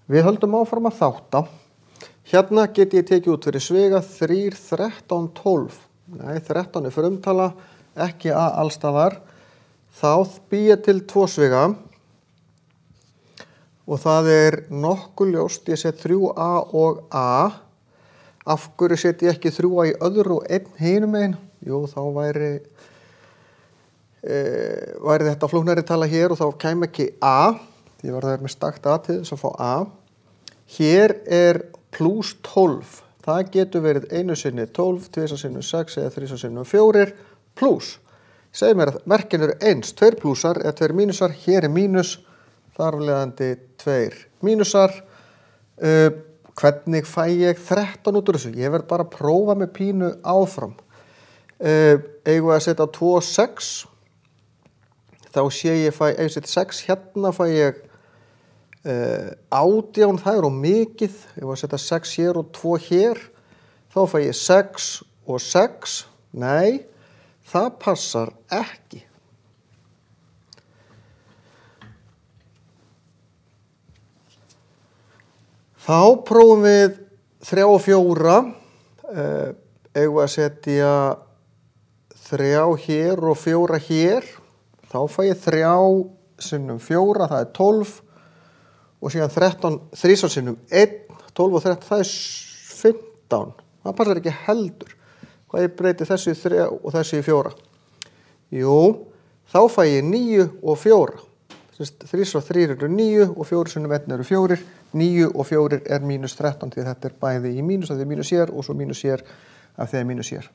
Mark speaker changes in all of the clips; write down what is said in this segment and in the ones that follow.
Speaker 1: Við höldum áfram að þátta. Hérna get ég tekið út fyrir sviga 3, 13, 12. Nei, 13 frumtala, ekki A allstaðar. Þá bý ég til 2 sviga. Og það nokkuð ljóst, ég set 3A og A. Af hverju set ég ekki 3A í öðru og 1 hinum megin? Jú, þá væri þetta flóknari tala hér og þá kæmi ekki A. Því var með stakt A til þess að fá A. Hér plus 12. Það getur verið 1 sinni 12, 2 sinni 6 eða 3 sinni 4 plus. Segir mér að merkin eru eins, 2 plusar eða 2 mínusar. Hér mínus, þar afleiðandi 2 mínusar. Hvernig fæ ég 13 út úr þessu? Ég verð bara að prófa með pínu áfram. Eigum við að setja 2, 6. Þá sé ég ef ég setja 6 hérna fæ ég 18, það of mikið. Ef ég setja 6 hér og 2 hér, þá fæ ég 6 og 6. Nei, það passar ekki. Þá prófum við 3 og 4. Eigum við að setja 3 hér og 4 hér. Þá fæ ég 3 sinnum 4, það 12. Og síðan 13, 3 sinnum 1, 12 og 13, það 15. Það passar ekki heldur. Hvað ég breyti þessu í 3 og þessu í 4? Jú, þá fæ ég 9 og 4. 3 og 3 eru 9 og 4 sinnum 1 eru 4. 9 og 4 mínus 13 því þetta bæði í mínus af því mínus hér og svo mínus hér af því mínus hér.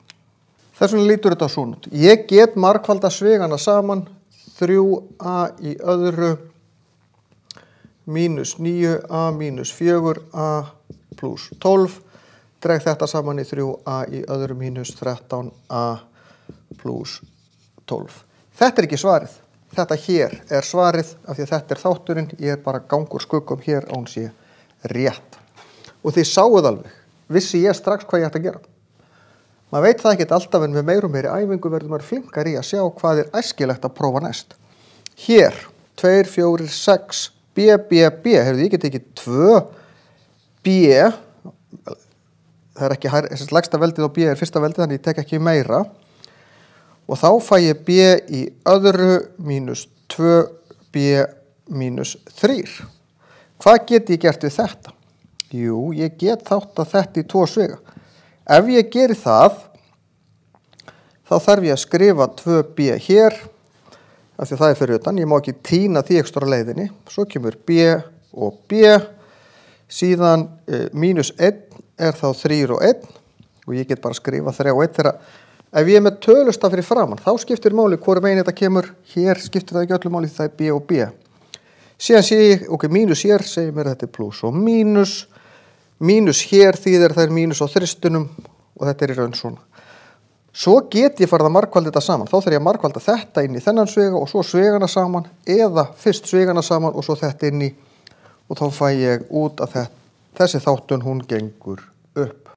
Speaker 1: Þess vegna lítur þetta svona út. Ég get margfalda svigana saman. 3A í öðru mínus 9A mínus 4A plus 12. Dreg þetta saman í 3A í öðru mínus 13A plus 12. Þetta ekki svarið. Þetta hér svarið af því að þetta þátturinn. Ég bara gangur skuggum hér án sé rétt. Og þið sáuð alveg. Vissi ég strax hvað ég ætti að gera. Maður veit það ekki alltaf en með meiri og meiri æfingu verður maður flinkar í að sjá hvað æskilegt að prófa næst. Hér, 2, 4, 6, B, B, B. Heyrðu, ég get ekki 2, B. Það ekki lægsta veldið og B fyrsta veldið, þannig ég tek ekki meira. Og þá fæ ég B í öðru mínus 2, B mínus 3. Hvað get ég gert við þetta? Jú, ég get þáttað þetta í 2 sviga. Ef ég geri það, þá þarf ég að skrifa 2B hér, af því að það fyrir utan. Ég má ekki tína því ekstra leiðinni. Svo kemur B og B. Síðan mínus 1 þá 3 og 1. Og ég get bara að skrifa 3 og 1 þegar ef ég með tölustaf fyrir framan, þá skiptir máli hvorum megin þetta kemur. Hér skiptir það ekki öllu máli því það B og B. Síðan sé ég, ok, mínus hér, segir mér þetta plus og mínus. Mínus hér þýðir það mínus á þristunum og þetta í raun svona. Svo get ég farið að margfalda þetta saman. Þá þarf ég að margfalda þetta inn í þennan sviga og svo svigana saman eða fyrst svigana saman og svo þetta inn í og þá fæ ég út að þessi þáttun hún gengur upp.